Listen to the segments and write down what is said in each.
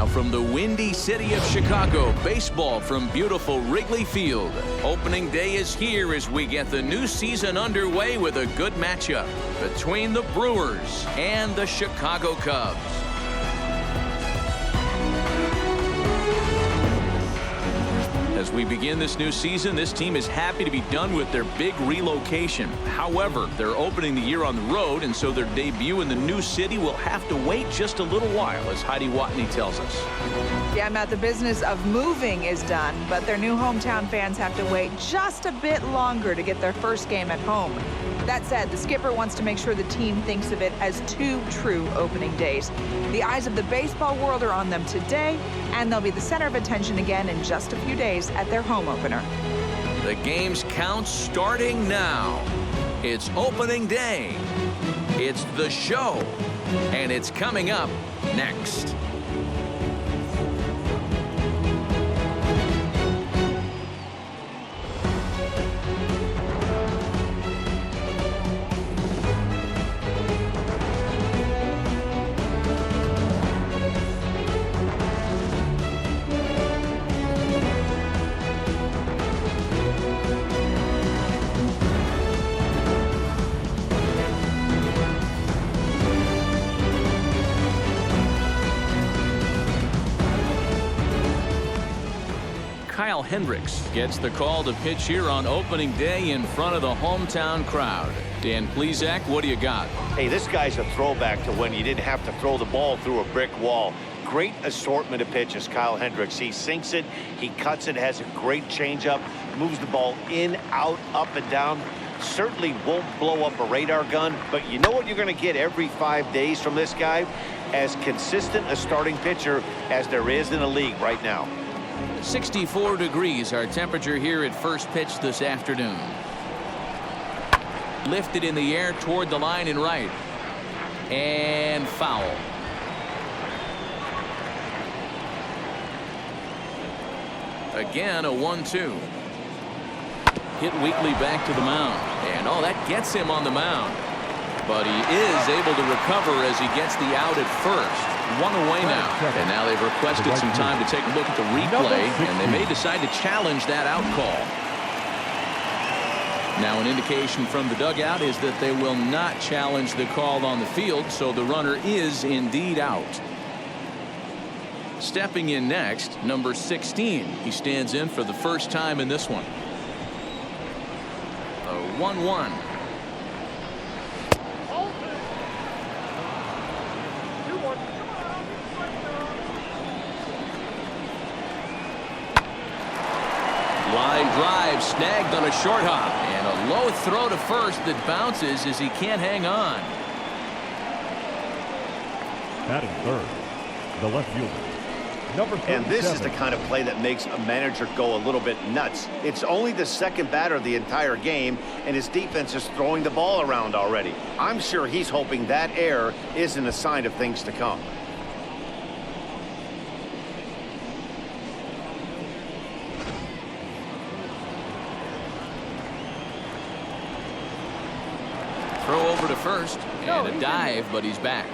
from the windy city of Chicago, baseball from beautiful Wrigley Field. Opening day is here as we get the new season underway with a good matchup between the Brewers and the Chicago Cubs. As we begin this new season, this team is happy to be done with their big relocation. However, they're opening the year on the road, and so their debut in the new city will have to wait just a little while, as Heidi Watney tells us. Yeah, Matt, the business of moving is done, but their new hometown fans have to wait just a bit longer to get their first game at home. That said, the skipper wants to make sure the team thinks of it as 2 true opening days. The eyes of the baseball world are on them today, and they'll be the center of attention again in just a few days at their home opener. The game's count starting now. It's opening day. It's the show, and it's coming up next. Kyle Hendricks gets the call to pitch here on opening day in front of the hometown crowd. Dan Plesac, what do you got? Hey, this guy's a throwback to when you didn't have to throw the ball through a brick wall. Great assortment of pitches, Kyle Hendricks. He sinks it, he cuts it, has a great changeup, moves the ball in, out, up, and down. Certainly won't blow up a radar gun, but you know what you're going to get every 5 days from this guy? As consistent a starting pitcher as there is in the league right now. 64 degrees, our temperature here at first pitch this afternoon. Lifted in the air toward the line and right. And foul. Again, a 1-2. Hit weakly back to the mound. And oh, that gets him on the mound. But he is able to recover as he gets the out at first. 1 away now. And now they've requested some time to take a look at the replay, and they may decide to challenge that out call. Now an indication from the dugout is that they will not challenge the call on the field, so the runner is indeed out. Stepping in next, number 16. He stands in for the first time in this one. A 1-1. Line drive snagged on a short hop, and a low throw to first that bounces as he can't hang on. Batting third, the left fielder, number 37. And this is the kind of play that makes a manager go a little bit nuts. It's only the second batter of the entire game, and his defense is throwing the ball around already. I'm sure he's hoping that error isn't a sign of things to come. Throw over to first, and a dive, but he's back.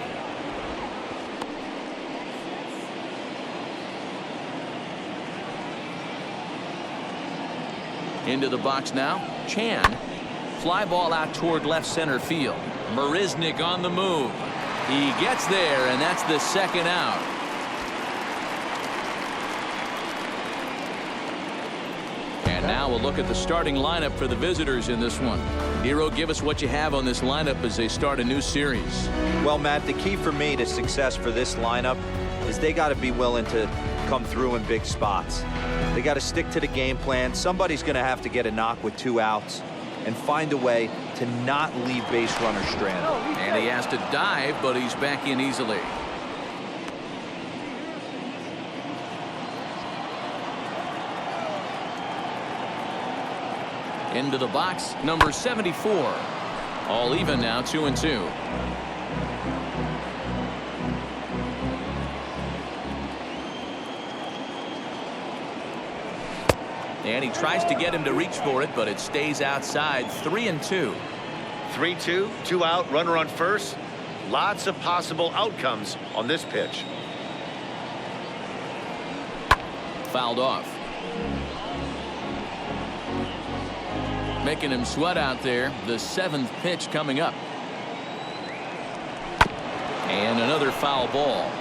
Into the box now. Chan. Fly ball out toward left center field. Marisnick on the move. He gets there, and that's the second out. And now we'll look at the starting lineup for the visitors in this one. Hero, give us what you have on this lineup as they start a new series. Well, Matt, the key for me to success for this lineup is they got to be willing to come through in big spots. They got to stick to the game plan. Somebody's going to have to get a knock with 2 outs and find a way to not leave base runners stranded. And he has to dive, but he's back in easily. Into the box, number 74. All even now, 2-2. And he tries to get him to reach for it, but it stays outside. 3-2. 3-2, 2 out, runner on first. Lots of possible outcomes on this pitch. fouled off. Making him sweat out there. The 7th pitch coming up. And another foul ball.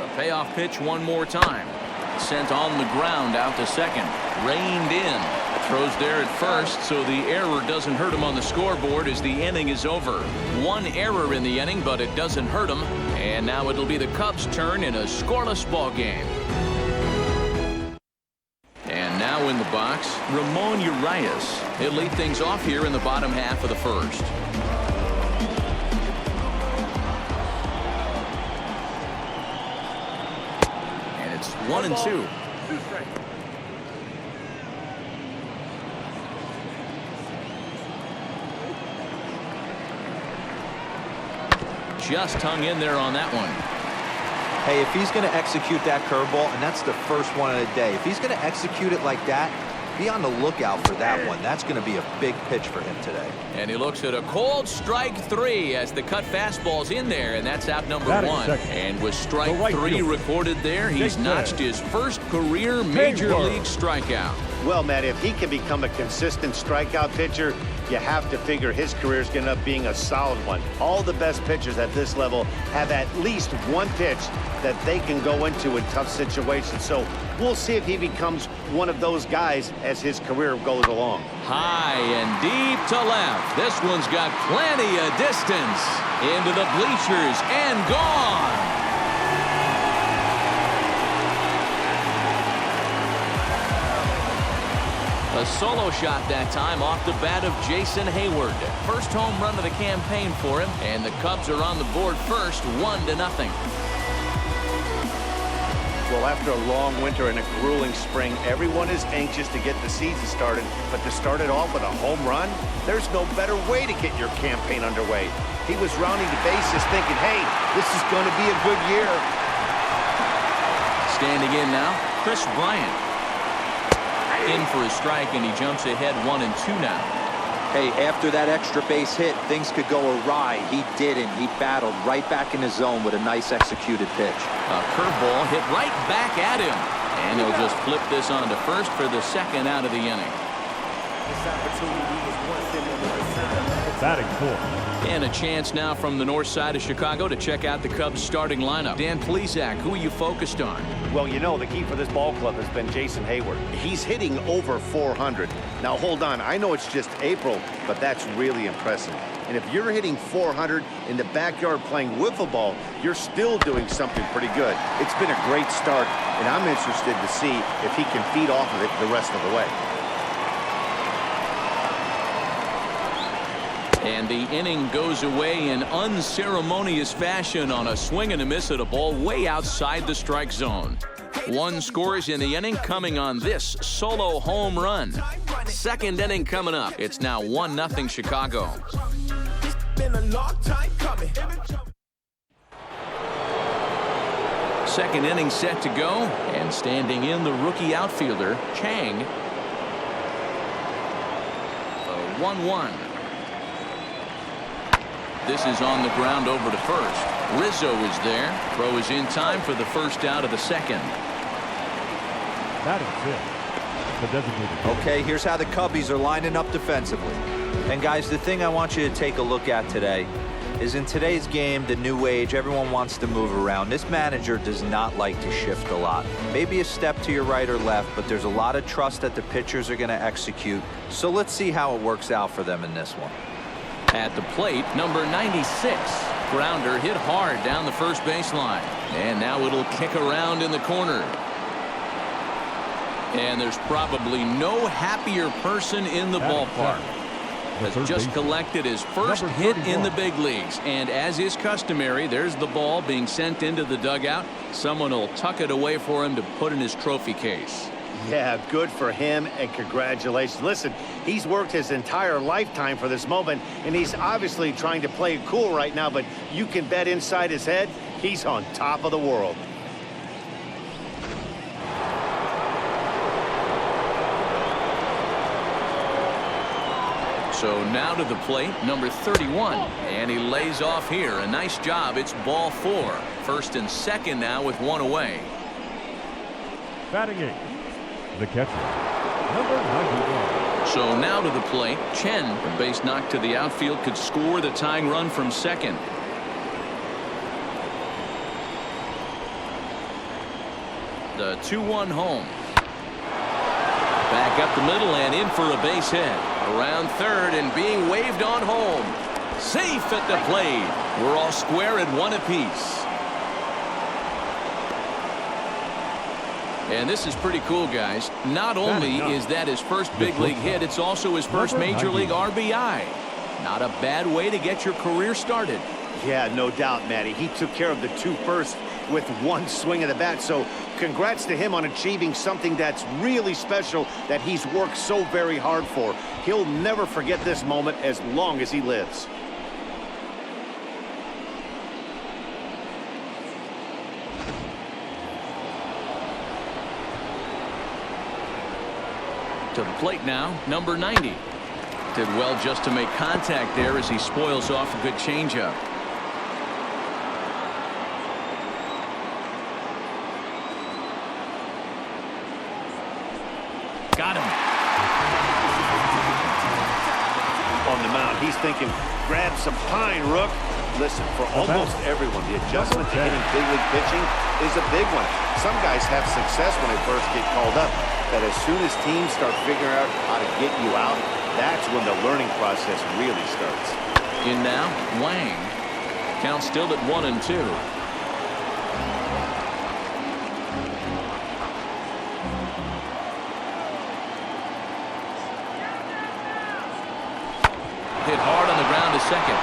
A payoff pitch one more time. Sent on the ground out to second. Reined in. Throws there at first, so the error doesn't hurt him on the scoreboard as the inning is over. One error in the inning, but it doesn't hurt him. And now it'll be the Cubs' turn in a scoreless ball game. And now in the box, Ramon Urias. He'll lead things off here in the bottom half of the first. And it's 1-2. Just hung in there on that one. Hey, if he's going to execute that curveball, and that's the first one of the day, if he's going to execute it like that, be on the lookout for that one. That's going to be a big pitch for him today. And he looks at a cold strike 3 as the cut fastball's in there, and that's out number 1. And with strike 3 recorded there, he's notched his first career major league strikeout. Well, Matt, if he can become a consistent strikeout pitcher, you have to figure his career is going to end up being a solid one. All the best pitchers at this level have at least one pitch that they can go into in tough situations. So we'll see if he becomes one of those guys as his career goes along. High and deep to left. This one's got plenty of distance into the bleachers and gone. A solo shot that time off the bat of Jason Hayward. First home run of the campaign for him, and the Cubs are on the board first, 1-0. Well, after a long winter and a grueling spring, everyone is anxious to get the season started, but to start it off with a home run, there's no better way to get your campaign underway. He was rounding the bases thinking, hey, this is going to be a good year. Standing in now, Chris Bryant. In for a strike, and he jumps ahead 1-2 now. Hey, after that extra base hit, things could go awry. He didn't. He battled right back in his zone with a nice executed pitch. A curveball hit right back at him. And he'll just flip this on to first for the second out of the inning. Batting fourth. And a chance now from the north side of Chicago to check out the Cubs starting lineup. Dan Plesac, who are you focused on? Well, you know, the key for this ball club has been Jason Hayward. He's hitting over 400. Now, hold on. I know it's just April, but that's really impressive. And if you're hitting 400 in the backyard playing wiffle ball, you're still doing something pretty good. It's been a great start, and I'm interested to see if he can feed off of it the rest of the way. And the inning goes away in unceremonious fashion on a swing and a miss at a ball way outside the strike zone. One scores in the inning coming on this solo home run. Second inning coming up. It's now 1-0 Chicago. Second inning set to go, and standing in the rookie outfielder, Chang. The 1-1. This is on the ground over to first. Rizzo is there. Throw is in time for the first out of the second. Batting fifth. The designated. Okay, here's how the Cubbies are lining up defensively. And guys, the thing I want you to take a look at today is in today's game, the new age, everyone wants to move around. This manager does not like to shift a lot. Maybe a step to your right or left, but there's a lot of trust that the pitchers are going to execute. So let's see how it works out for them in this one. At the plate, number 96. Grounder hit hard down the first baseline. And now it'll kick around in the corner. And there's probably no happier person in the ballpark. Has just collected his first hit in the big leagues. And as is customary, there's the ball being sent into the dugout. Someone will tuck it away for him to put in his trophy case. Yeah, good for him, and congratulations. Listen, he's worked his entire lifetime for this moment, and he's obviously trying to play it cool right now, but you can bet inside his head, he's on top of the world. So now to the plate, number 31, and he lays off here. A nice job. It's ball 4. First and second now with one away. Batting 8, the catcher, number 91. So now to the plate, Chen, a base knock to the outfield, could score the tying run from second. The 2-1 home. Back up the middle and in for a base hit. Around third and being waved on home. Safe at the plate. We're all square at one apiece. And this is pretty cool, guys. Not only is that his first big league hit, it's also his first major league RBI. Not a bad way to get your career started. Yeah, no doubt, Matty. He took care of the 2 first with one swing of the bat. So congrats to him on achieving something that's really special that he's worked so very hard for. He'll never forget this moment as long as he lives. To the plate now, number 90. Did well just to make contact there as he spoils off a good changeup. Got him. On the mound, he's thinking, grab some pine, Rook. Listen, for almost everyone, the adjustment to hitting big league pitching is a big one. Some guys have success when they first get called up, but as soon as teams start figuring out how to get you out, that's when the learning process really starts. In now, Wang. Count still at 1-2. Hit hard on the ground to second.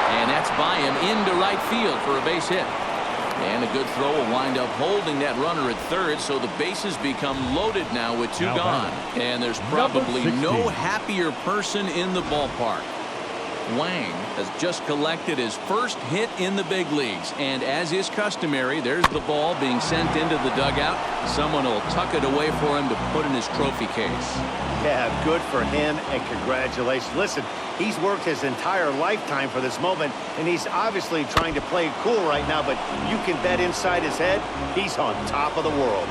And that's by him into right field for a base hit. And a good throw will wind up holding that runner at third, so the bases become loaded now with 2 gone. And there's probably no happier person in the ballpark. Wang has just collected his first hit in the big leagues, and as is customary, there's the ball being sent into the dugout. Someone will tuck it away for him to put in his trophy case. Yeah, good for him, and congratulations. Listen, he's worked his entire lifetime for this moment, and he's obviously trying to play cool right now, but you can bet inside his head, he's on top of the world.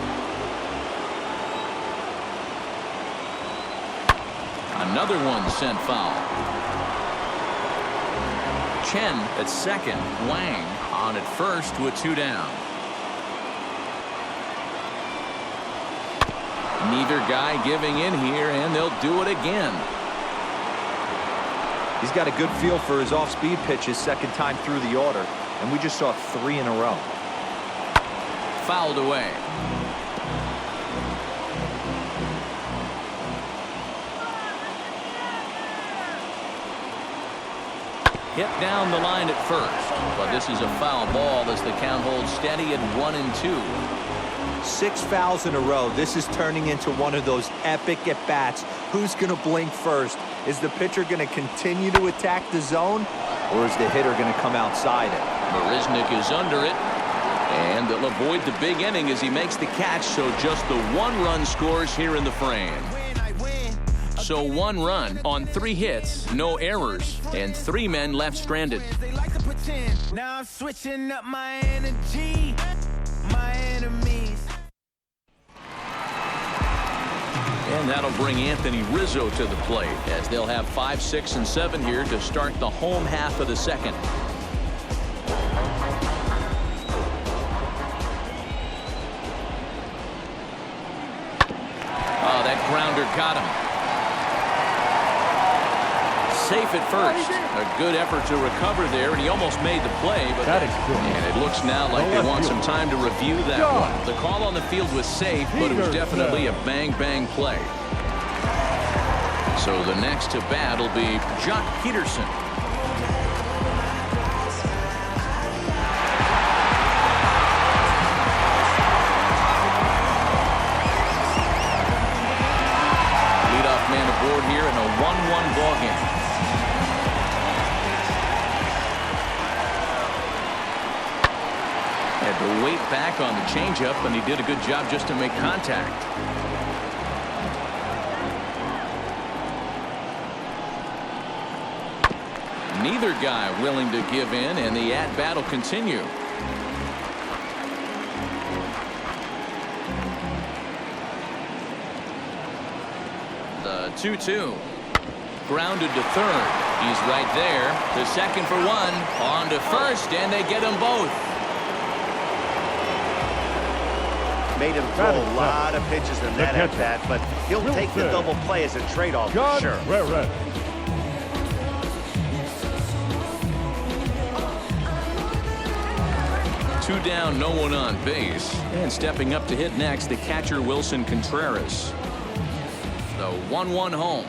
Another one sent foul. Chen at second. Wang on at first with 2 down. Neither guy giving in here, and they'll do it again. He's got a good feel for his off-speed pitches second time through the order, and we just saw 3 in a row. Fouled away. Hit down the line at first, but this is a foul ball as the count holds steady at 1-2. 6 fouls in a row. This is turning into one of those epic at-bats. Who's going to blink first? Is the pitcher going to continue to attack the zone, or is the hitter going to come outside it? Marisnik is under it, and they'll avoid the big inning as he makes the catch, so just the 1 run scores here in the frame. So 1 run on 3 hits, no errors, and 3 men left stranded. Now I'm switching up my energy, my enemies. And that'll bring Anthony Rizzo to the plate as they'll have 5, 6, and 7 here to start the home half of the second. Oh, that grounder got him. Safe at first. A good effort to recover there, and he almost made the play, but and it looks now like they want some time to review that one. The call on the field was safe, but it was definitely a bang-bang play. So the next to bat will be Jock Peterson. Leadoff man aboard here in a 1-1 ball game. Had to wait back on the changeup, and he did a good job just to make contact. Neither guy willing to give in, and the at-bat will continue. The 2-2. Grounded to third. He's right there. To second for one. On to first, and they get them both. Made him throw a lot of pitches in that at-bat, but he'll take the double play as a trade-off for sure. Two down, no one on base. And stepping up to hit next, the catcher Wilson Contreras. The 1-1 home.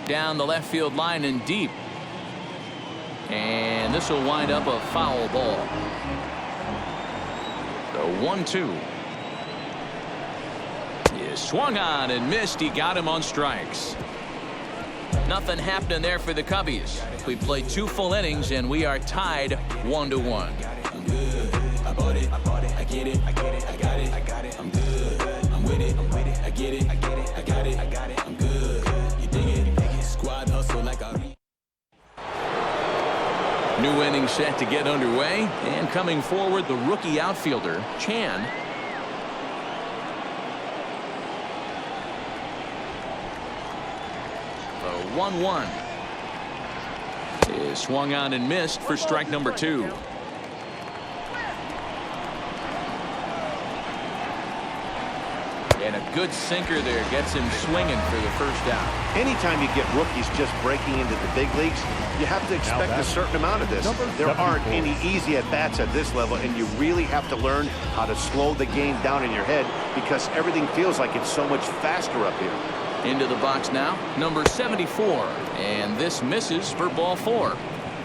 Down the left field line and deep. And this will wind up a foul ball. The 1-2 is swung on and missed. He got him on strikes. Nothing happening there for the Cubbies. We played 2 full innings and we are tied 1-1. I'm good. I bought it. I get it. I got it. I'm good. I'm with it. I get it. I got it. I'm good. You dig it? Squad hustle like I. New inning set to get underway, and coming forward, the rookie outfielder Chan. The 1-1 is swung on and missed for strike number 2. And a good sinker there gets him swinging for the first out. Anytime you get rookies just breaking into the big leagues, you have to expect a certain amount of this. There aren't any easy at-bats at this level, and you really have to learn how to slow the game down in your head because everything feels like it's so much faster up here. Into the box now, number 74, and this misses for ball 4.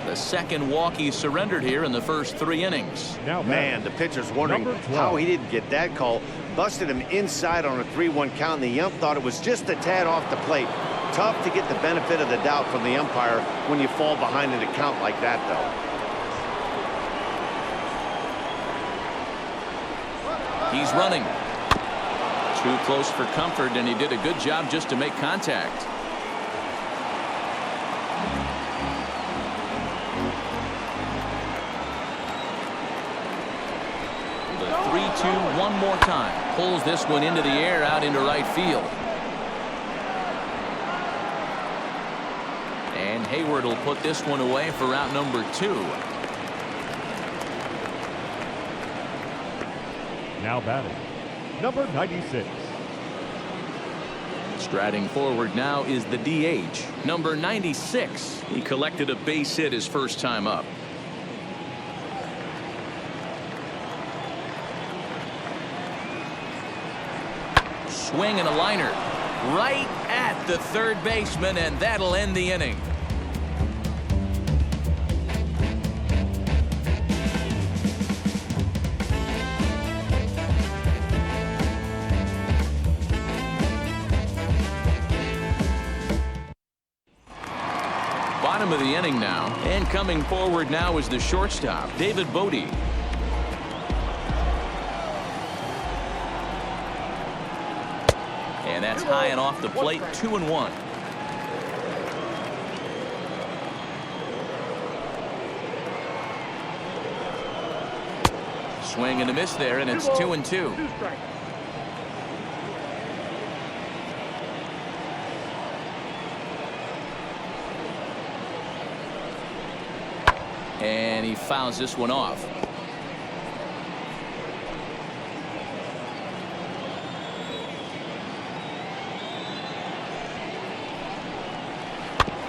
The second walk he surrendered here in the first 3 innings. Man, the pitcher's wondering how he didn't get that call. Busted him inside on a 3-1 count, and the ump thought it was just a tad off the plate. Tough to get the benefit of the doubt from the umpire when you fall behind in a count like that, though. He's running. Too close for comfort, and he did a good job just to make contact. The 3-2 one more time. Pulls this one into the air out into right field. And Hayward will put this one away for out number 2. Now batting, number 96. Striding forward now is the DH, number 96. He collected a base hit his first time up. Swing and a liner right at the third baseman, and that'll end the inning. Bottom of the inning now, and coming forward now is the shortstop, David Bodie. And that's high and off the plate, 2-1. Swing and a miss there, and it's 2-2. And he fouls this one off.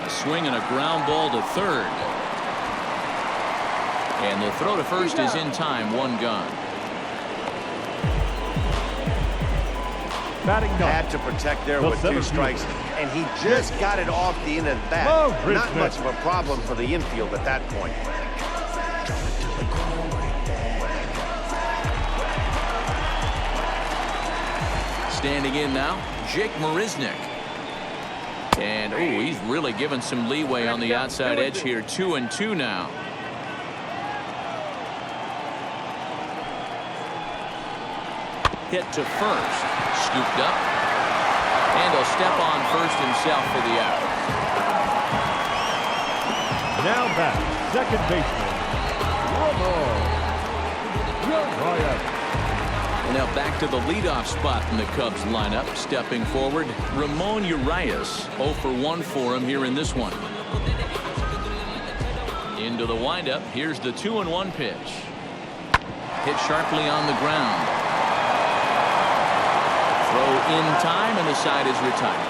A swing and a ground ball to third. And the throw to first is in time, 1 gone. Had to protect there with 2 strikes, and he just got it off the end of the bat. Not much of a problem for the infield at that point. Standing in now, Jake Marisnick. And, oh, he's really given some leeway on the outside edge here. 2-2 now. Hit to first. Scooped up. And he'll step on first himself for the out. Now back, second baseman, Ryan. Now back to the leadoff spot in the Cubs lineup. Stepping forward, Ramon Urias. 0 for 1 for him here in this one. Into the windup. Here's the 2-1 pitch. Hit sharply on the ground. Throw in time, and the side is retired.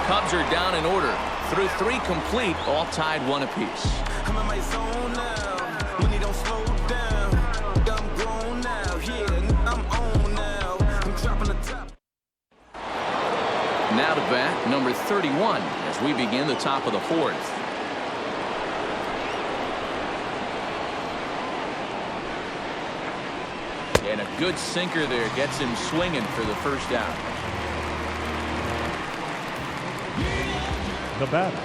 Cubs are down in order. Through 3 complete, all tied 1 apiece. I'm in my zone now. Money don't slow down. I'm grown now. Yeah, I'm on now. I'm dropping the top. Now to bat, number 31, as we begin the top of the 4th. And a good sinker there gets him swinging for the first out. The batter,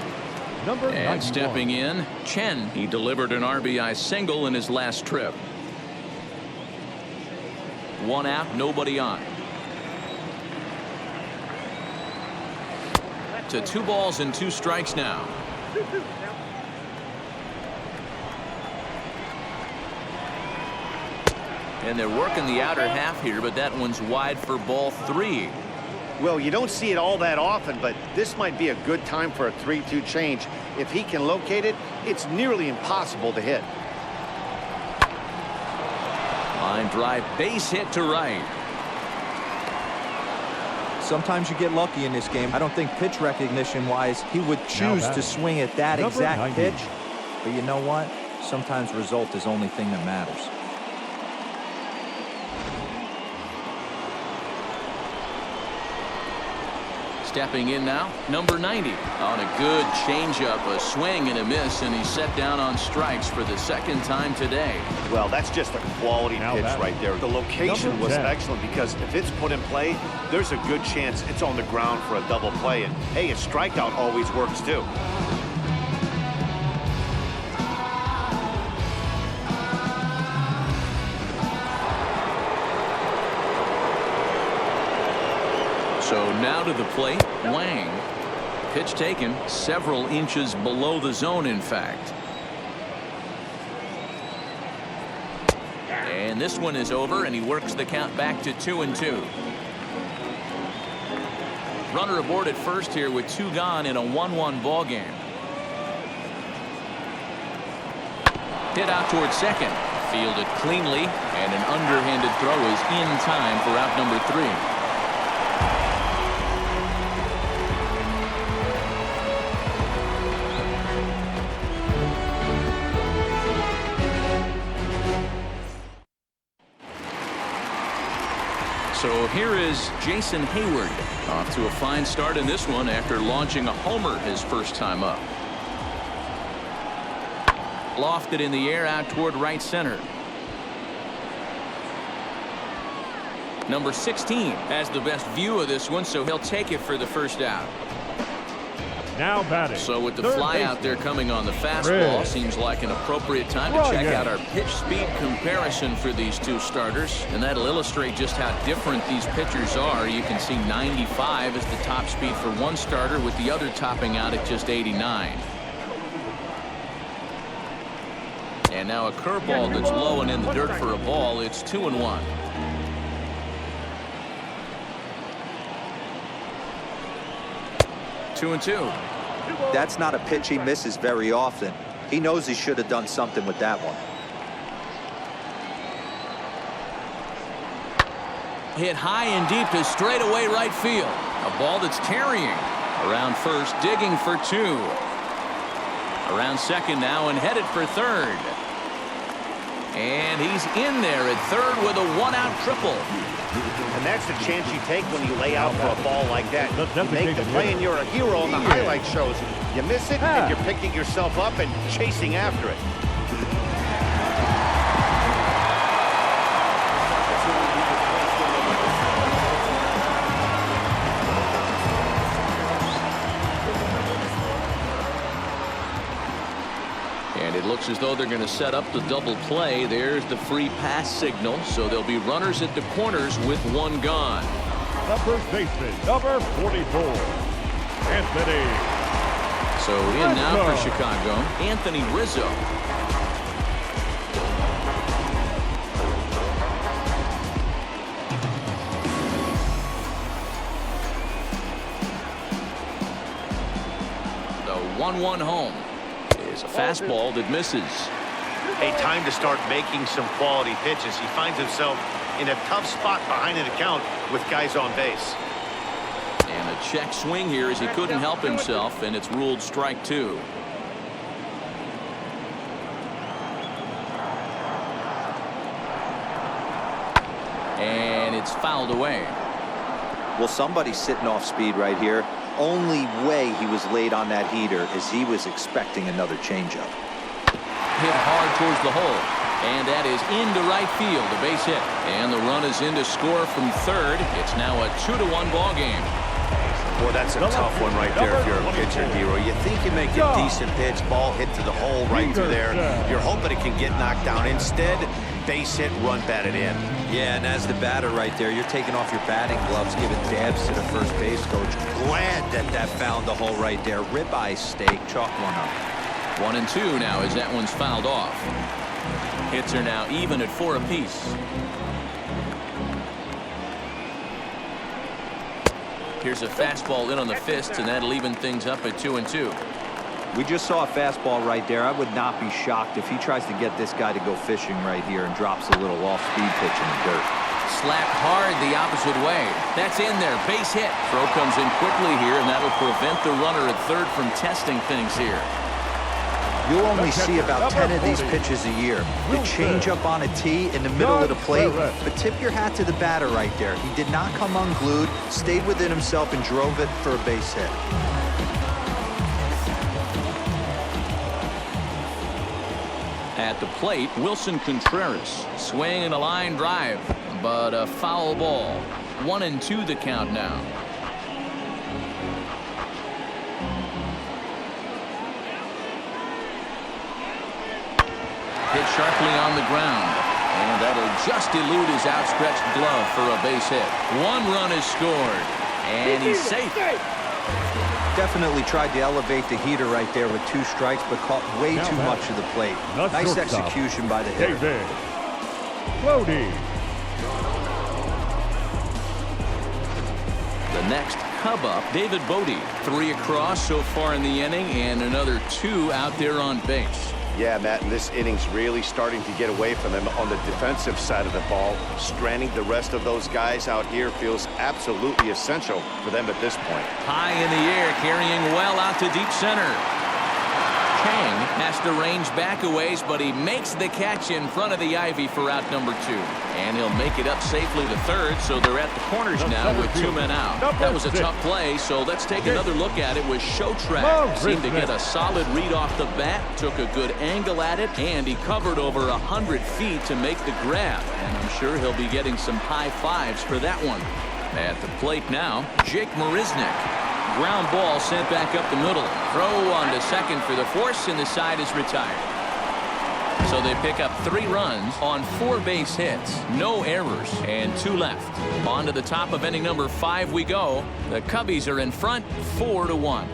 number 91. And stepping in, Chen. He delivered an RBI single in his last trip. 1 out, nobody on. To 2 balls and 2 strikes now. And they're working the outer half here, but that one's wide for ball 3. Well, you don't see it all that often, but this might be a good time for a 3-2 change. If he can locate it, it's nearly impossible to hit. Line drive, base hit to right. Sometimes you get lucky in this game. I don't think pitch recognition wise he would choose to swing at that exact pitch. But you know what? Sometimes result is the only thing that matters. Stepping in now, number 90. On a good changeup, a swing and a miss, and he's set down on strikes for the 2nd time today. Well, that's just a quality pitch right there. The location was excellent because if it's put in play, there's a good chance it's on the ground for a double play. And hey, a strikeout always works too. So now to the plate, Wang. Pitch taken several inches below the zone, in fact. And this one is over, and he works the count back to 2-2. Runner aboard at first here with 2 gone in a 1-1 ball game. Hit out towards second. Fielded cleanly, and an underhanded throw is in time for out number 3. So here is Jason Hayward off to a fine start in this one after launching a homer his first time up. Lofted in the air out toward right center. Number 16 has the best view of this one, so he'll take it for the first out. Now batting. So with the fly out there coming on the fastball, seems like an appropriate time to check out our pitch speed comparison for these 2 starters. And that'll illustrate just how different these pitchers are. You can see 95 is the top speed for one starter, with the other topping out at just 89. And now a curveball that's low and in the dirt for a ball. It's 2-1. Two and two. That's not a pitch he misses very often. He knows he should have done something with that one. Hit high and deep to straightaway right field. A ball that's carrying. Around first, digging for 2. Around second now and headed for third. And he's in there at third with a 1-out triple. And that's the chance you take when you lay out for a ball like that. You make the play and you're a hero on the highlight shows. You miss it and you're picking yourself up and chasing after it. And it looks as though they're going to set up the double play. There's the free pass signal. So there'll be runners at the corners with 1 gone. The first baseman, number 44, Anthony. So in now for Chicago, Anthony Rizzo. The 1-1 home is a fastball that misses. A time to start making some quality pitches. He finds himself in a tough spot behind an account with guys on base. And a check swing here as he couldn't help himself, and it's ruled strike 2. And it's fouled away. Well, somebody's sitting off speed right here. Only way he was late on that heater is he was expecting another changeup. Hit hard towards the hole, and that is into right field, a base hit, and the run is in to score from third. It's now a 2-1 ball game. Boy, that's a tough one right there if you're a pitcher, Hero. You think you make a decent pitch, ball hit to the hole right through there. You're hoping it can get knocked down. Instead, base hit, run batted in. Yeah, and as the batter right there, you're taking off your batting gloves, giving dabs to the first base coach. Glad that found the hole right there. Ribeye steak, chalk one up. 1-2 now as that one's fouled off. Hits are now even at 4 apiece. Here's a fastball in on the fists, and that'll even things up at 2-2. We just saw a fastball right there. I would not be shocked if he tries to get this guy to go fishing right here and drops a little off-speed pitch in the dirt. Slapped hard the opposite way. That's in there. Base hit. Throw comes in quickly here, and that'll prevent the runner at third from testing things here. You'll only see about 10 of these pitches a year. The changeup on a tee in the middle of the plate. But tip your hat to the batter right there. He did not come unglued, stayed within himself, and drove it for a base hit. At the plate, Wilson Contreras swinging a line drive, but a foul ball. 1-2 the count now. Hit sharply on the ground, and that'll just elude his outstretched glove for a base hit. 1 run is scored, and he's safe. Definitely tried to elevate the heater right there with 2 strikes, but caught way too much of the plate. Nice execution by the hitter. The next Cub up, David Bodie. 3 across so far in the inning, and another 2 out there on base. Yeah, Matt, and this inning's really starting to get away from them on the defensive side of the ball. Stranding the rest of those guys out here feels absolutely essential for them at this point. High in the air, carrying well out to deep center. Chang has to range back a ways, but he makes the catch in front of the ivy for out number 2. And he'll make it up safely to third, so they're at the corners now with 2 men out. That was a tough play, so let's take another look at it with Showtrack. Seemed to get a solid read off the bat, took a good angle at it, and he covered over 100 feet to make the grab. And I'm sure he'll be getting some high fives for that one. At the plate now, Jake Marisnick. Ground ball sent back up the middle. Throw on to second for the force, and the side is retired. So they pick up 3 runs on 4 base hits. No errors, and 2 left. On to the top of inning number 5 we go. The Cubbies are in front 4-1.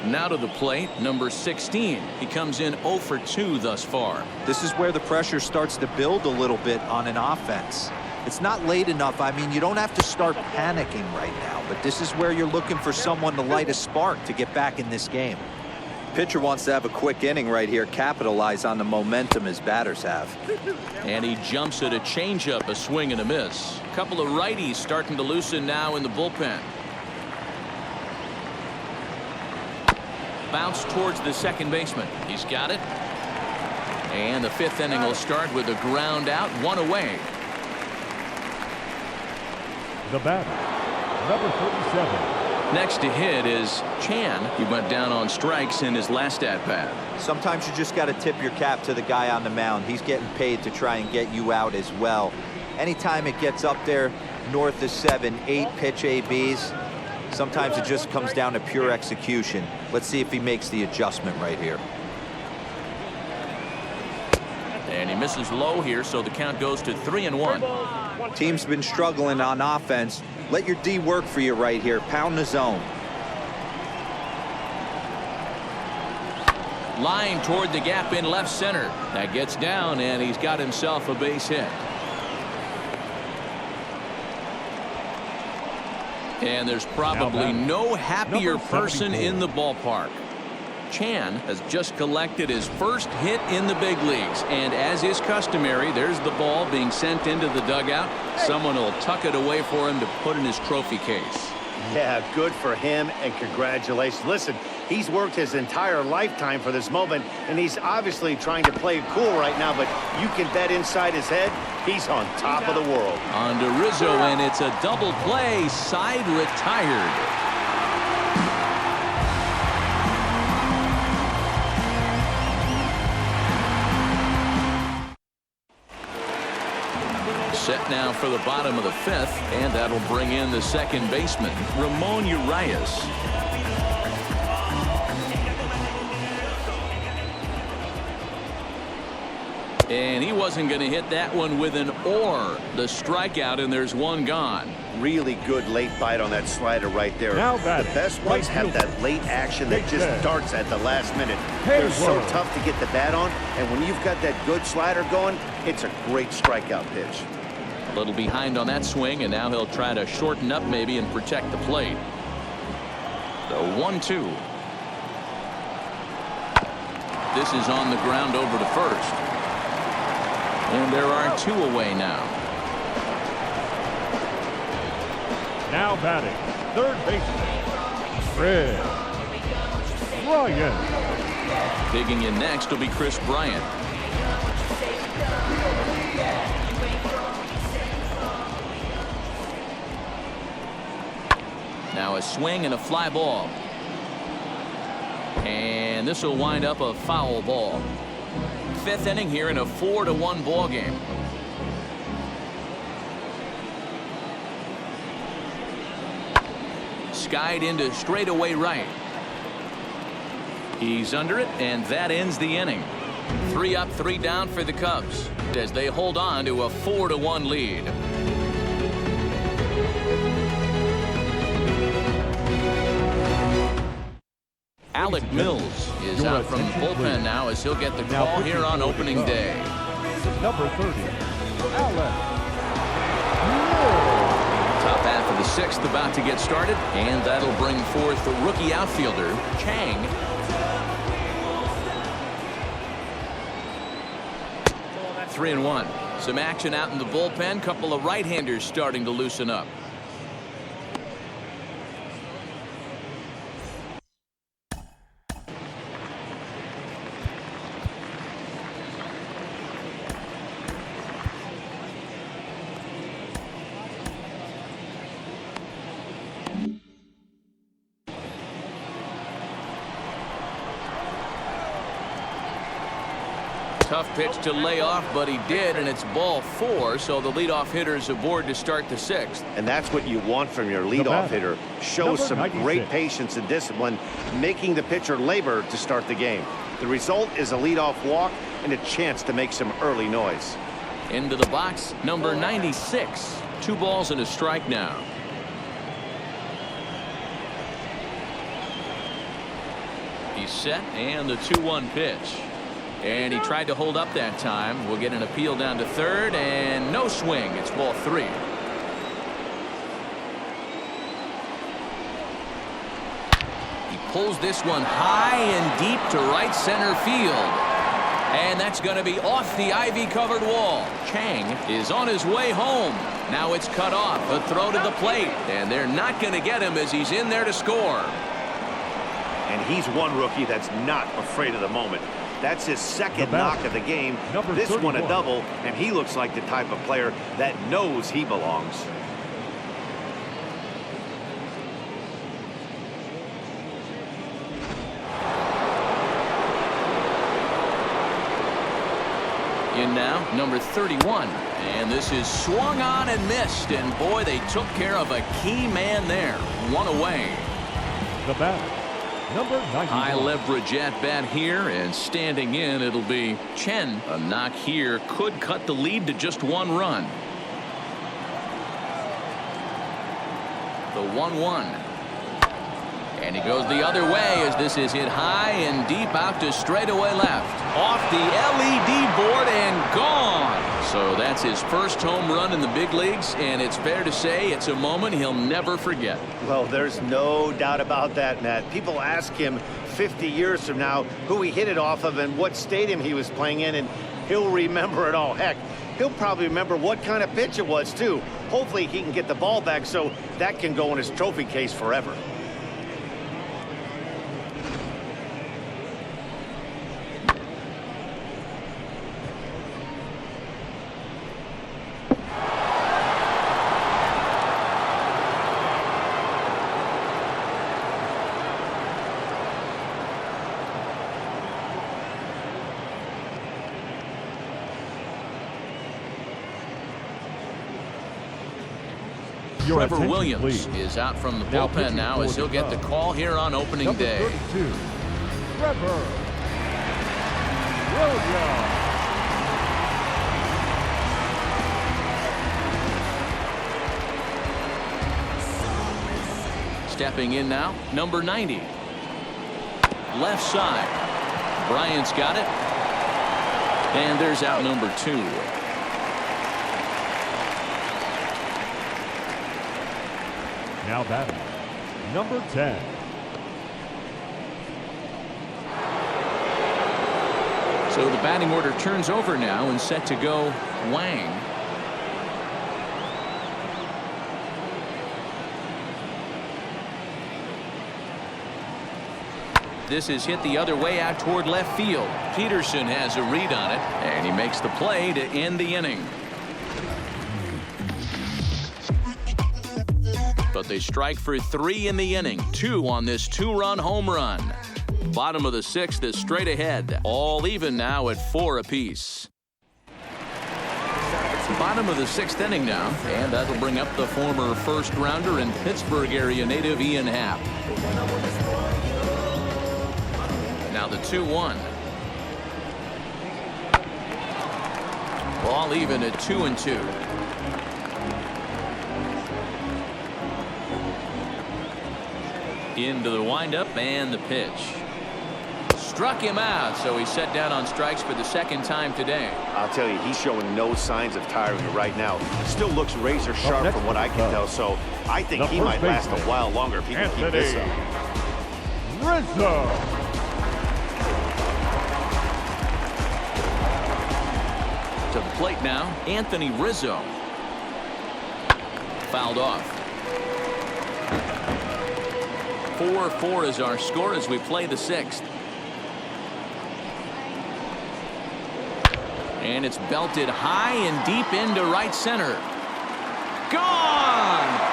Now to the plate, number 16. He comes in 0 for 2 thus far. This is where the pressure starts to build a little bit on an offense. It's not late enough. I mean, you don't have to start panicking right now, but this is where you're looking for someone to light a spark to get back in this game. Pitcher wants to have a quick inning right here, capitalize on the momentum his batters have. And he jumps at a changeup, a swing and a miss. A couple of righties starting to loosen now in the bullpen. Bounce towards the second baseman. He's got it. And the 5th inning will start with a ground out, 1 away. The batter, number 47. Next to hit is Chan. He went down on strikes in his last at-bat. Sometimes you just got to tip your cap to the guy on the mound. He's getting paid to try and get you out as well. Anytime it gets up there north of 7, 8 pitch ABs, sometimes it just comes down to pure execution. Let's see if he makes the adjustment right here. And he misses low here, so the count goes to 3-1. Team's been struggling on offense. Let your D work for you right here. Pound the zone. Line toward the gap in left center. That gets down, and he's got himself a base hit. And there's probably no happier person in the ballpark. Chan has just collected his first hit in the big leagues, and as is customary, there's the ball being sent into the dugout. Someone will tuck it away for him to put in his trophy case. Yeah, good for him, and congratulations. Listen, he's worked his entire lifetime for this moment, and he's obviously trying to play it cool right now, but you can bet inside his head, he's on top of the world. On to Rizzo, and it's a double play. Side retired. Set now for the bottom of the fifth, and that'll bring in the second baseman, Ramon Urias. And he wasn't going to hit that one with an or. The strikeout, and there's one gone. Really good late bite on that slider right there. Now the batting, best ones have that late action that just darts at the last minute. They're so tough to get the bat on, and when you've got that good slider going, it's a great strikeout pitch. A little behind on that swing, and now he'll try to shorten up maybe and protect the plate. The 1-2. This is on the ground over to first. And there are two away now. Now batting, third baseman, Fred Bryant. Digging in next will be Chris Bryant. Now a swing and a fly ball. And this will wind up a foul ball. Fifth inning here in a 4-1 ball game. Skied into straightaway right. He's under it, and that ends the inning. 3 up, 3 down for the Cubs as they hold on to a 4-1 lead. Alec Mills is out from the bullpen now as he'll get the call here on opening day. Number 30, Alec Top half of the sixth about to get started, and that'll bring forth the rookie outfielder, Chang. Three and one. Some action out in the bullpen. Couple of right-handers starting to loosen up. Tough pitch to lay off, but he did, and it's ball 4, so the leadoff hitter's aboard to start the sixth. And that's what you want from your leadoff hitter. Shows some great patience and discipline, making the pitcher labor to start the game. The result is a leadoff walk and a chance to make some early noise. Into the box, number 96. 2 balls and a strike now. He's set, and the 2-1 pitch. And he tried to hold up that time. We'll get an appeal down to third, and no swing. It's ball 3. He pulls this one high and deep to right center field. And that's going to be off the ivy-covered wall. Chang is on his way home. Now it's cut off. A throw to the plate. And they're not going to get him as he's in there to score. And he's one rookie that's not afraid of the moment. That's his second knock of the game. This 31. One a double, and he looks like the type of player that knows he belongs. In now, number 31. And this is swung on and missed. And boy, they took care of a key man there. 1 away. The batter, number 91. High leverage at bat here, and standing in, it'll be Chen. A knock here could cut the lead to just 1 run. The 1-1. And he goes the other way as this is hit high and deep out to straightaway left. Off the LED board and gone. So that's his first home run in the big leagues, and it's fair to say it's a moment he'll never forget. Well, there's no doubt about that, Matt. People ask him 50 years from now who he hit it off of and what stadium he was playing in, and he'll remember it all. Heck, he'll probably remember what kind of pitch it was, too. Hopefully he can get the ball back so that can go in his trophy case forever. Trevor Williams is out from the bullpen now as he'll get the call here on opening day. Trevor Williams. Stepping in now, number 90. Left side. Bryant's got it. And there's out number 2. Now batting, number 10. So the batting order turns over now and set to go Wang. This is hit the other way out toward left field. Peterson has a read on it, and he makes the play to end the inning. But they strike for 3 in the inning, 2 on this 2-run home run. Bottom of the 6th is straight ahead, all even now at 4 apiece. Bottom of the 6th inning now, and that'll bring up the former first-rounder and Pittsburgh area native Ian Happ. Now the 2-1. All even at 2-2. Into the windup and the pitch. Struck him out, so he's set down on strikes for the 2nd time today. I'll tell you, he's showing no signs of tiring right now. Still looks razor sharp from what I can tell, so I think he might last a while longer if he can keep this up. Rizzo. To the plate now, Anthony Rizzo. Fouled off. 4-4 is our score as we play the 6th. And it's belted high and deep into right center. Gone!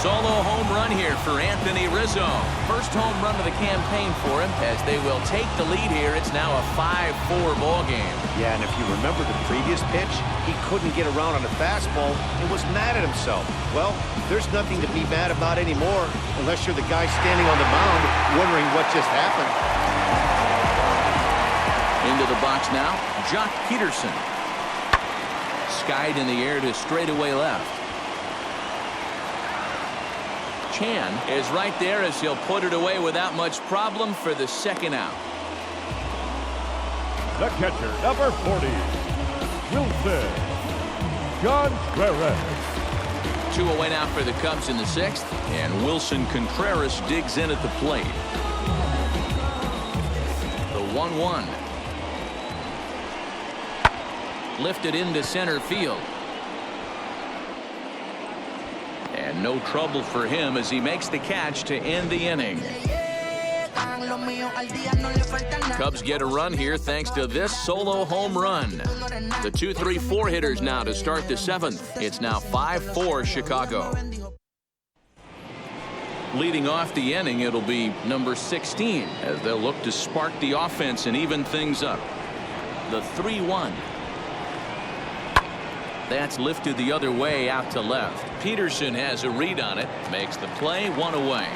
Solo home run here for Anthony Rizzo. First home run of the campaign for him as they will take the lead here. It's now a 5-4 ball game. Yeah, and if you remember the previous pitch, he couldn't get around on a fastball and was mad at himself. Well, there's nothing to be mad about anymore unless you're the guy standing on the mound wondering what just happened. Into the box now, Jock Peterson. Skied in the air to straightaway left. Chan is right there as he'll put it away without much problem for the 2nd out. The catcher, number 40, Wilson Contreras. 2 away now for the Cubs in the 6th, and Wilson Contreras digs in at the plate. The 1-1. Lifted into center field. And no trouble for him as he makes the catch to end the inning. Cubs get a run here thanks to this solo home run. The 2-3-4 hitters now to start the 7th. It's now 5-4 Chicago. Leading off the inning, it'll be number 16 as they'll look to spark the offense and even things up. The 3-1. That's lifted the other way out to left. Peterson has a read on it, makes the play, 1 away.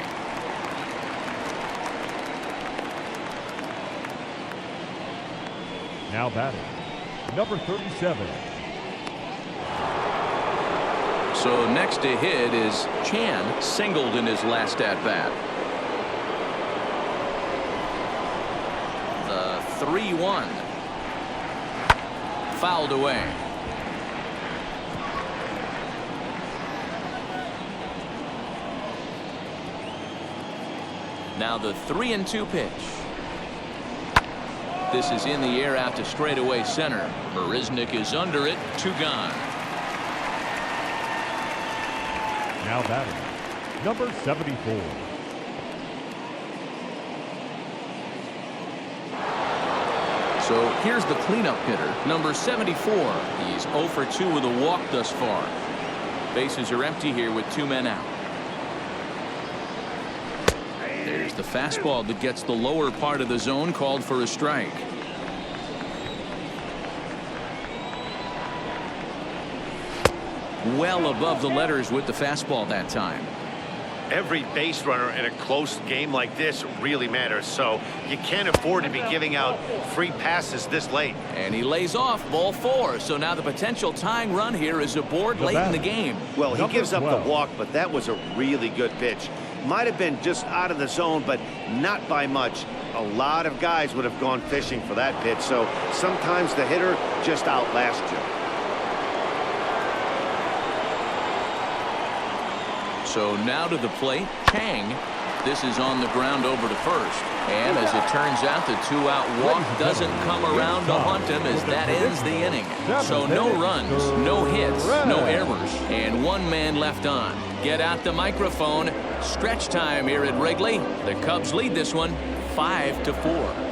Now batting, number 37. So next to hit is Chan, singled in his last at-bat. The 3-1. Fouled away. Now the 3-2 pitch. This is in the air out to straightaway center. Marisnik is under it. 2 gone. Now batting, number 74. So here's the cleanup hitter, number 74. He's 0 for 2 with a walk thus far. Bases are empty here with 2 men out. There's the fastball that gets the lower part of the zone, called for a strike. Well above the letters with the fastball that time. Every base runner in a close game like this really matters, so you can't afford to be giving out free passes this late. And he lays off, ball 4. So now the potential tying run here is aboard late in the game. Well, he gives up Number 12. the walk, but that was a really good pitch. Might have been just out of the zone, but not by much. A lot of guys would have gone fishing for that pitch, so sometimes the hitter just outlasts you. So now to the plate, Chang. This is on the ground over to first. And as it turns out, the 2-out walk doesn't come around to haunt him as that ends the inning. So no runs, no hits, no errors, and 1 man left on. Get out the microphone. Stretch time here at Wrigley. The Cubs lead this one 5-4.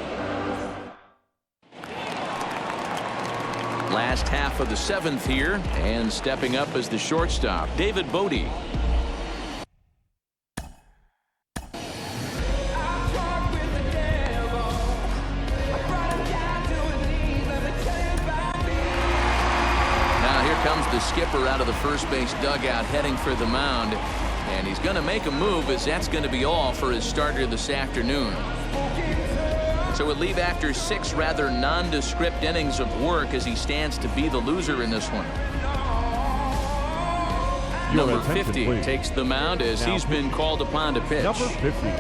Last half of the 7th here, and stepping up as the shortstop, David Bodie. The skipper out of the first base dugout heading for the mound, and he's going to make a move, as that's going to be all for his starter this afternoon. So we'll leave after 6 rather nondescript innings of work as he stands to be the loser in this one. Number 50 please. takes the mound as he's been called upon to pitch. Number 50.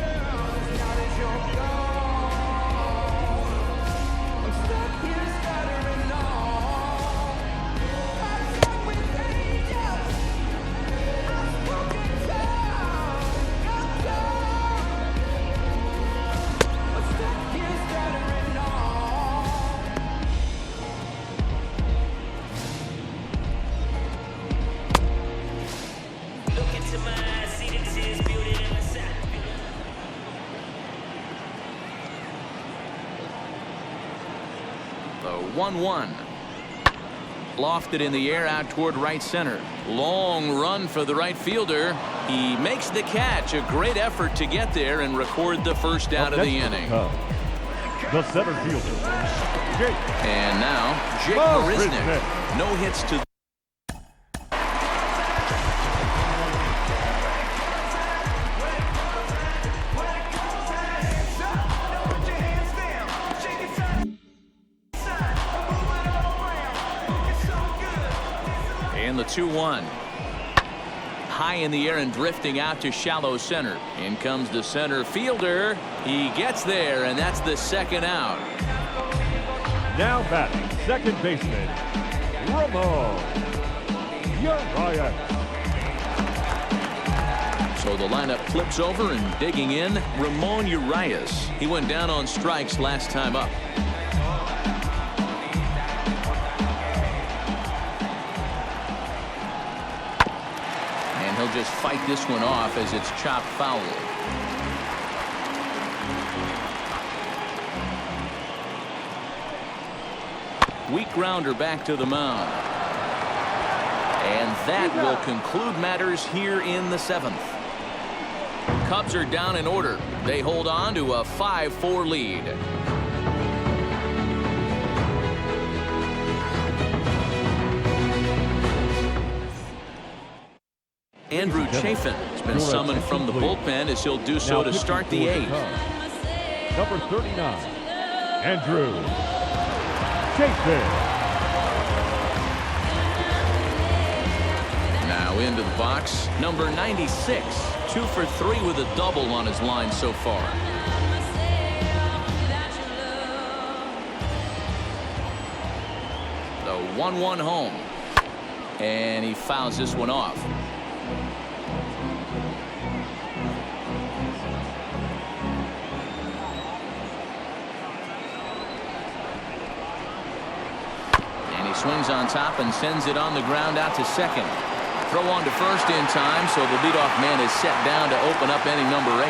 The 1-1. Lofted in the air out toward right center. Long run for the right fielder. He makes the catch. A great effort to get there and record the first out of the inning. The center fielder, Jake. And now, Jake Marisnik. No hits to and the 2-1. High in the air and drifting out to shallow center. In comes the center fielder. He gets there, and that's the 2nd out. Now batting, second baseman, Ramon Urias. So the lineup flips over, and digging in, Ramon Urias. He went down on strikes last time up. He'll just fight this one off as it's chopped foul. Weak grounder back to the mound. And that will conclude matters here in the 7th. Cubs are down in order. They hold on to a 5-4 lead. Andrew Chafin has been summoned from the bullpen as he'll do so to start the 8th. Number 39, Andrew safety. Now into the box, number 96, 2 for 3 with a double on his line so far. The 1-1 home, and he fouls this one off. Swings on top and sends it on the ground out to second. Throw on to first in time, so the leadoff man is set down to open up inning number 8.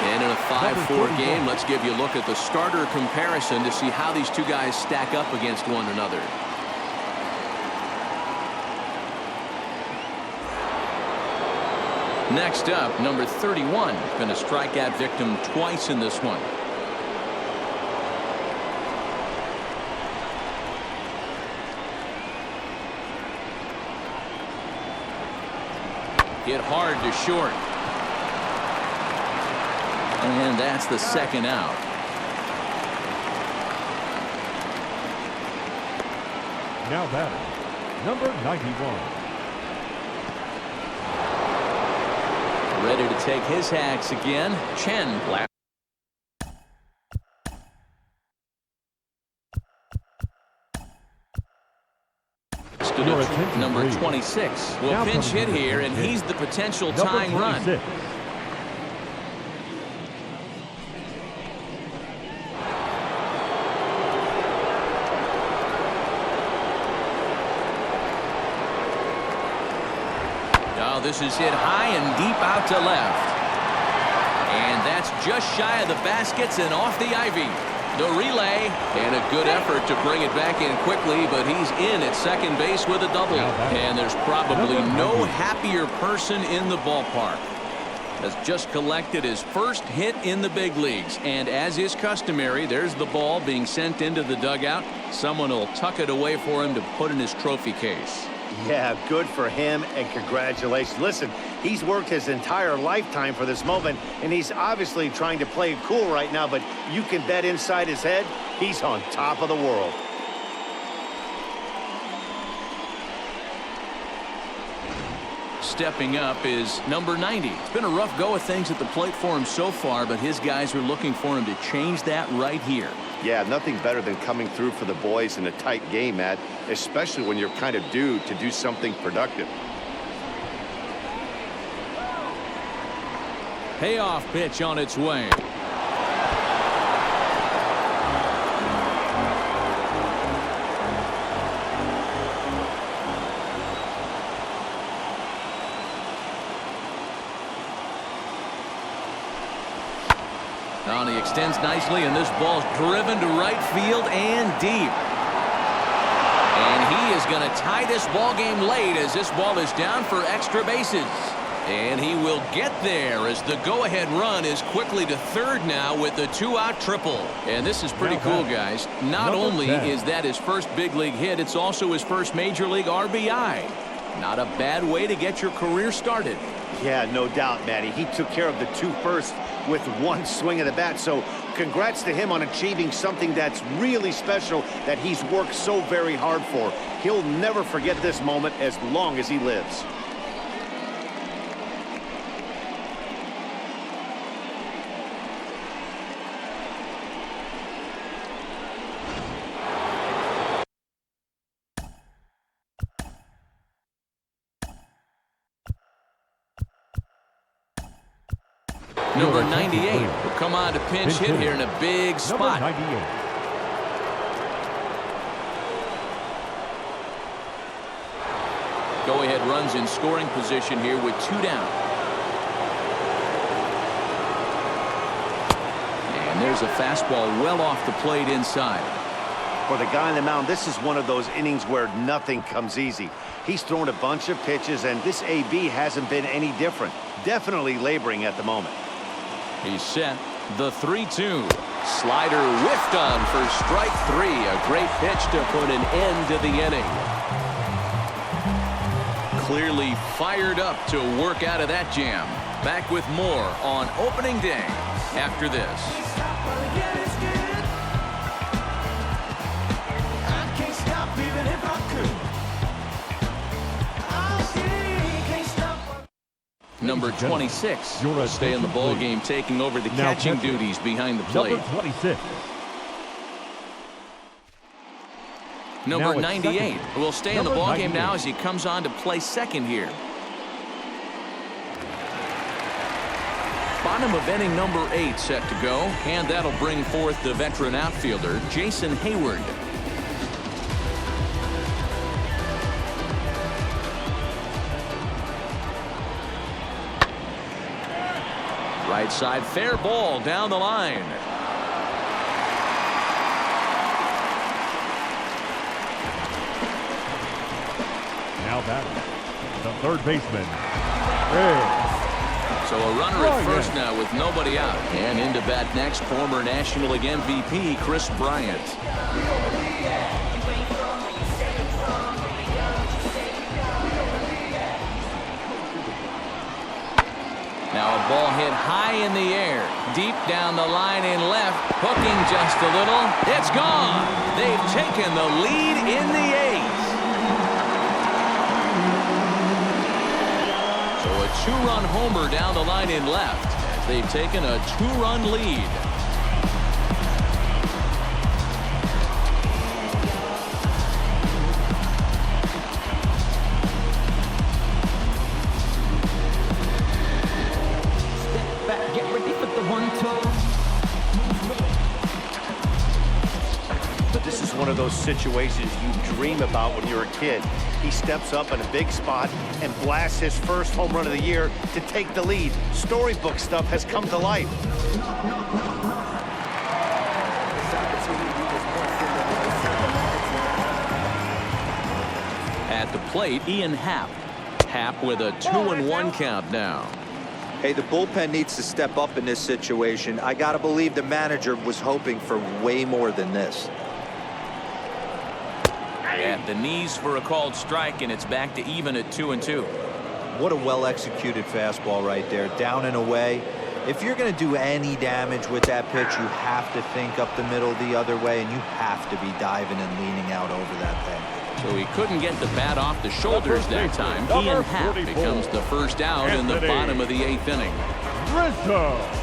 And in a 5-4 game, let's give you a look at the starter comparison to see how these two guys stack up against one another. Next up, number 31, been a strikeout victim twice in this one. Hit hard to short. And that's the second out. Now batter, number 91. Ready to take his hacks again. Chen. Number 26 will pinch hit here, and he's the potential tying run. Oh, this is hit high and deep out to left. And that's just shy of the baskets and off the ivy. The relay, and a good effort to bring it back in quickly, but he's in at second base with a double. And there's probably no happier person in the ballpark. Has just collected his first hit in the big leagues. And as is customary, there's the ball being sent into the dugout. Someone will tuck it away for him to put in his trophy case. Yeah, good for him, and congratulations. Listen, he's worked his entire lifetime for this moment, and he's obviously trying to play it cool right now, but you can bet inside his head, he's on top of the world. Stepping up is number 90. It's been a rough go of things at the plate for him so far, but his guys are looking for him to change that right here. Yeah, nothing better than coming through for the boys in a tight game, Matt, especially when you're kind of due to do something productive. Payoff pitch on its way. On he extends nicely, and this ball's driven to right field and deep. And he is going to tie this ball game late as this ball is down for extra bases. And he will get there as the go-ahead run is quickly to third now with the 2-out triple. And this is pretty cool, guys. Not only is that his first big league hit, it's also his first major league RBI. Not a bad way to get your career started. Yeah, no doubt, Matty. He took care of the 2 first with one swing of the bat. So congrats to him on achieving something that's really special that he's worked so very hard for. He'll never forget this moment as long as he lives. Number 98 will come on to pinch hit here in a big spot. Number 98. Go-ahead runs in scoring position here with 2 down. And there's a fastball well off the plate inside. For the guy on the mound, this is one of those innings where nothing comes easy. He's thrown a bunch of pitches, and this AB hasn't been any different. Definitely laboring at the moment. He's set. The 3-2. Slider whiffed on for strike 3. A great pitch to put an end to the inning. Clearly fired up to work out of that jam. Back with more on opening day after this. number 26, will stay in the ball game, taking over the Now catching catching. duties behind the plate. Number 26. Number Now it's 98 second. will stay in the Number ball game 98. now as he comes on to play second here. Bottom of inning number 8 set to go, and that'll bring forth the veteran outfielder, Jason Hayward. Right side, fair ball down the line. Now batting, the third baseman, Ray. So a runner at first now with nobody out. And into bat next, former National League MVP Chris Bryant. Now a ball hit high in the air, deep down the line in left, hooking just a little. It's gone. They've taken the lead in the eighth. So a two-run homer down the line in left. They've taken a two-run lead. This is one of those situations you dream about when you're a kid. He steps up in a big spot and blasts his first home run of the year to take the lead. Storybook stuff has come to life. At the plate, Ian Happ. Happ with a 2-1 count now. Hey, the bullpen needs to step up in this situation. I got to believe the manager was hoping for way more than this. At the knees for a called strike, and it's back to even at 2-2. What a well-executed fastball right there, down and away. If you're going to do any damage with that pitch, you have to think up the middle the other way, and you have to be diving and leaning out over that thing. So he couldn't get the bat off the shoulders that time. Ian Happ becomes the first out in the bottom of the 8th inning. Rizzo.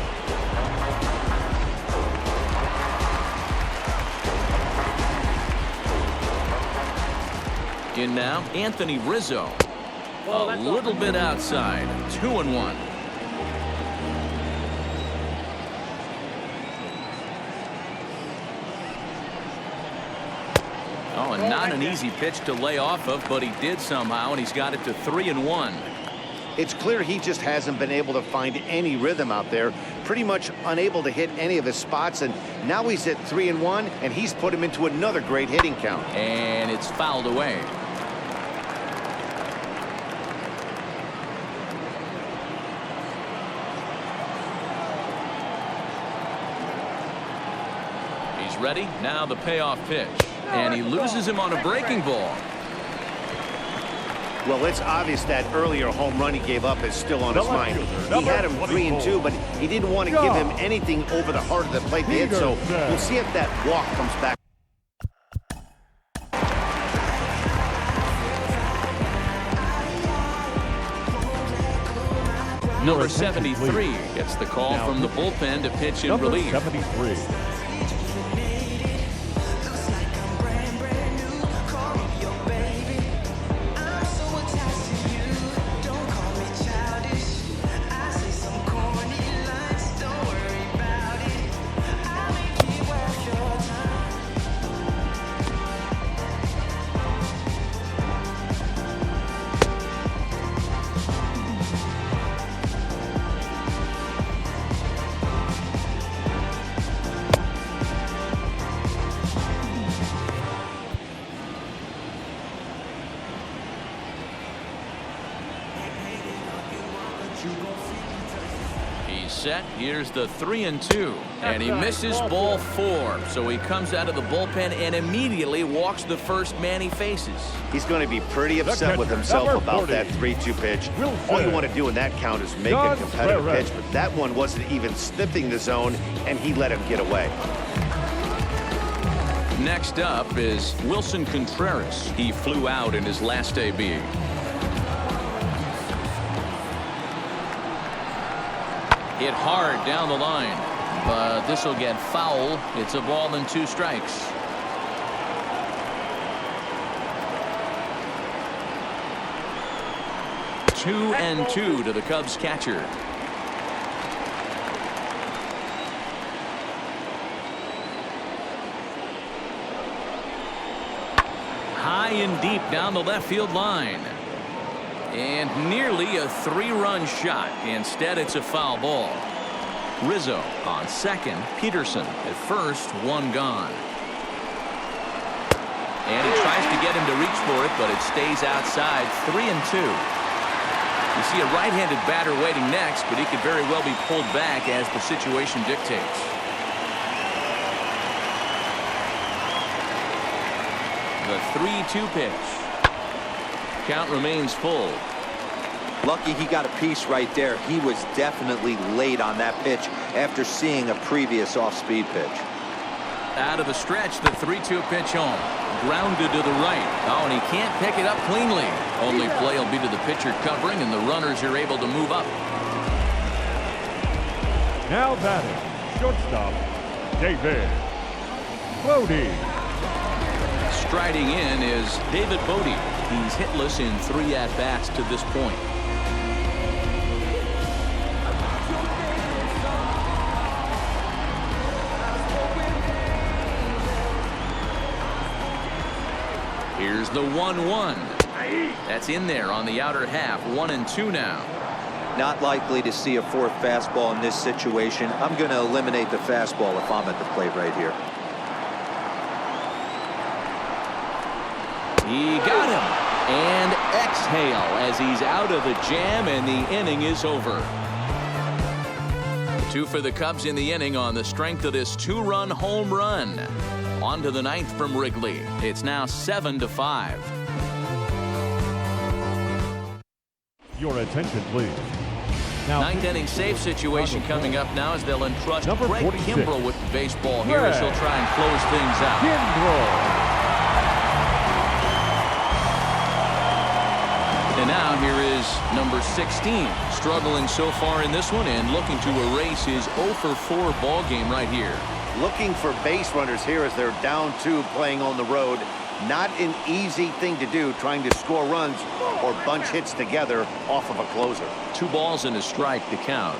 In now, Anthony Rizzo. A little bit outside. 2-1. Oh, and not an easy pitch to lay off of, but he did somehow, and he's got it to 3-1. It's clear he just hasn't been able to find any rhythm out there. Pretty much unable to hit any of his spots, and now he's at 3-1, and he's put him into another great hitting count. And it's fouled away. He's ready. Now the payoff pitch. And he loses him on a breaking ball. Well, it's obvious that earlier home run he gave up is still on his mind. He had him 3-2, but he didn't want to give him anything over the heart of the plate to hit, so we'll see if that walk comes back. Number 73 gets the call from the bullpen to pitch in relief. 73. Set. Here's the 3-2, and he misses ball 4. So he comes out of the bullpen and immediately walks the first man he faces. He's going to be pretty upset with himself about that 3-2 pitch. All you want to do in that count is make a competitive pitch, but that one wasn't even sniffing the zone, and he let him get away. Next up is Wilson Contreras. He flew out in his last AB. Hit hard down the line, but this will get foul. It's a ball and 2 strikes. Two and 2 to the Cubs catcher. High and deep down the left field line. And nearly a 3-run shot. Instead, it's a foul ball. Rizzo on second. Peterson at first. 1 gone. And he tries to get him to reach for it, but it stays outside. 3 and 2. You see a right-handed batter waiting next, but he could very well be pulled back as the situation dictates. The 3-2 pitch. Count remains full. Lucky he got a piece right there. He was definitely late on that pitch after seeing a previous off-speed pitch. Out of the stretch, the 3-2 pitch home. Grounded to the right. Oh, and he can't pick it up cleanly. Only play will be to the pitcher covering, and the runners are able to move up. Now batting, shortstop, David Bodie. Striding in is David Bodie. He's hitless in 3 at-bats to this point. Here's the 1-1. That's in there on the outer half. 1 and 2 now. Not likely to see a 4th fastball in this situation. I'm going to eliminate the fastball if I'm at the plate right here. He got him. And exhale as he's out of the jam, and the inning is over. 2 for the Cubs in the inning on the strength of this 2-run home run. On to the 9th from Wrigley. It's now 7-5. Your attention, please. Now, 9th inning save situation coming up now as they'll entrust Number Greg 46. Kimbrell with the baseball here as he'll try and close things out. Kimbrell. And now here is number 16, struggling so far in this one and looking to erase his 0-for-4 ball game right here. Looking for base runners here as they're down 2 playing on the road. Not an easy thing to do, trying to score runs or bunch hits together off of a closer. 2 balls and a strike to count.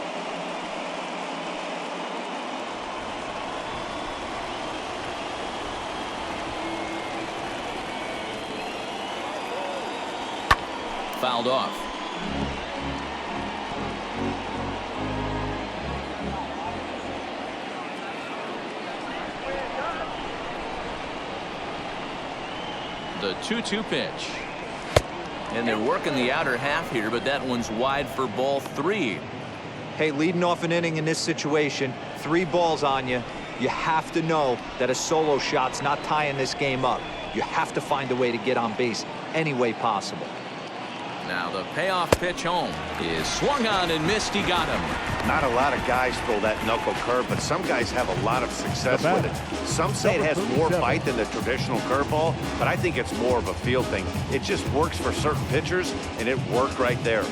Fouled off. The 2-2 pitch. And they're working the outer half here, but that one's wide for ball 3. Hey, leading off an inning in this situation, 3 balls on you. You have to know that a solo shot's not tying this game up. You have to find a way to get on base any way possible. Now the payoff pitch home is swung on and missed. He got him. Not a lot of guys throw that knuckle curve, but some guys have a lot of success with it. Some say it has more bite than the traditional curveball, but I think it's more of a feel thing. It just works for certain pitchers, and it worked right there.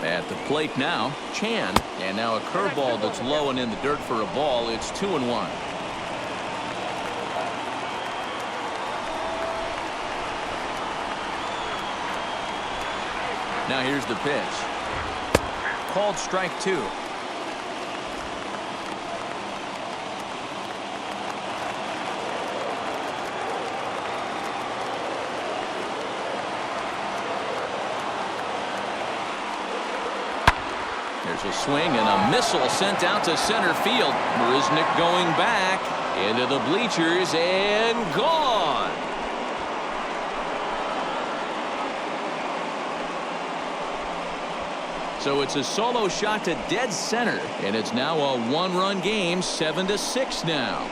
At the plate now, Chan, and now a curveball that's low and in the dirt for a ball. It's 2-1. Now here's the pitch. Called strike 2. There's a swing and a missile sent out to center field. Marisnick going back into the bleachers and gone. So it's a solo shot to dead center, and it's now a 1-run game, 7-6 now.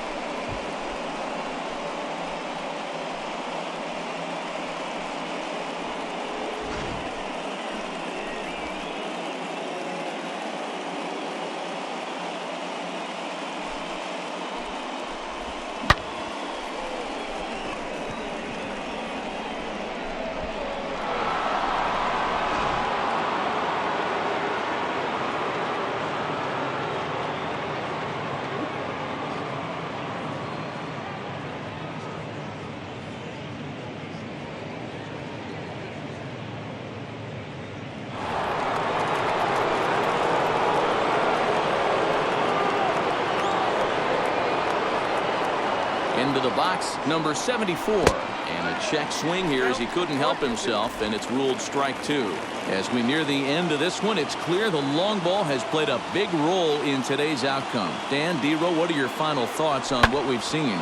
the box, number 74. And a check swing here as he couldn't help himself, and it's ruled strike 2. As we near the end of this one, it's clear the long ball has played a big role in today's outcome. Dan, D-Row, what are your final thoughts on what we've seen?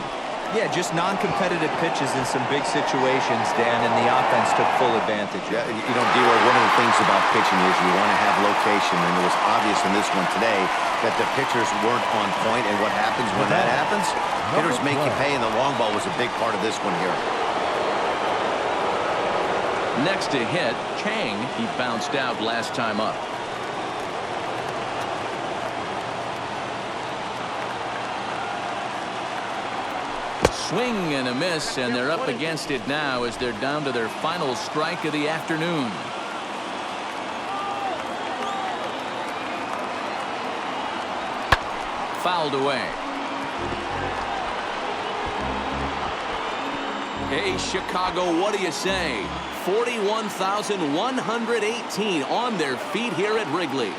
Yeah, just non-competitive pitches in some big situations, Dan, and the offense took full advantage. Yeah, you know, D-Row, one of the things about pitching is you want to have location, and it was obvious in this one today that the pitchers weren't on point, and what happens when that happens? Hitters make you pay, and the long ball was a big part of this one here. Next to hit, Chang. He bounced out last time up. Swing and a miss, and they're up against it now as they're down to their final strike of the afternoon. Fouled away. Hey, Chicago, what do you say? 41,118 on their feet here at Wrigley.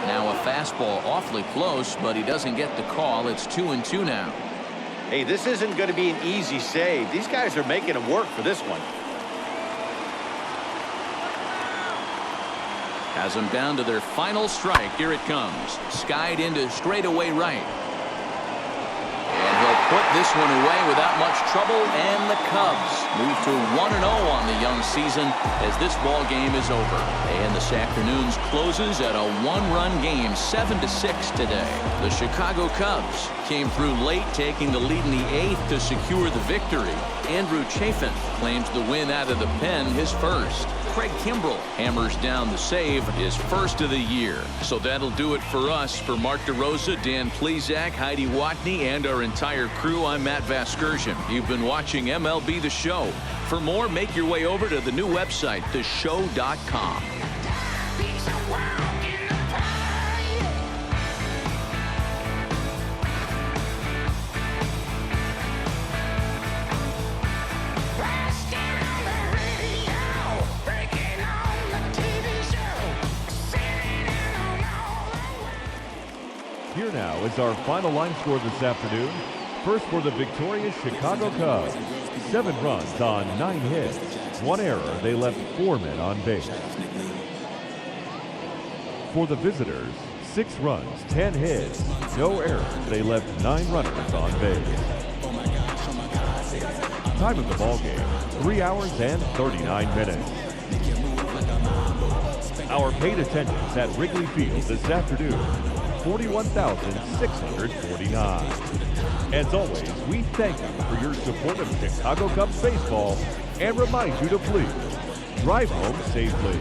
Now a fastball awfully close, but he doesn't get the call. It's 2-2 now. Hey, this isn't going to be an easy save. These guys are making them work for this one. Has them down to their final strike. Here it comes. Skied into straightaway right. And he'll put this one away without much trouble, and the Cubs move to 1-0 on the young season as this ball game is over. And this afternoon's closes at a one-run game, 7-6 today. The Chicago Cubs came through late, taking the lead in the 8th to secure the victory. Andrew Chafin claims the win out of the pen, his first. Craig Kimbrell hammers down the save, his first of the year. So that'll do it for us. For Mark DeRosa, Dan Plesac, Heidi Watney, and our entire crew, I'm Matt Vasgersian. You've been watching MLB The Show. For more, make your way over to the new website, theshow.com. Here now is our final line score this afternoon. First for the victorious Chicago Cubs, 7 runs on 9 hits. 1 error, they left 4 men on base. For the visitors, 6 runs, 10 hits, no errors, they left 9 runners on base. Time of the ball game, 3 hours and 39 minutes. Our paid attendance at Wrigley Field this afternoon, 41,649. As always, we thank you for your support of Chicago Cubs baseball and remind you to please drive home safely.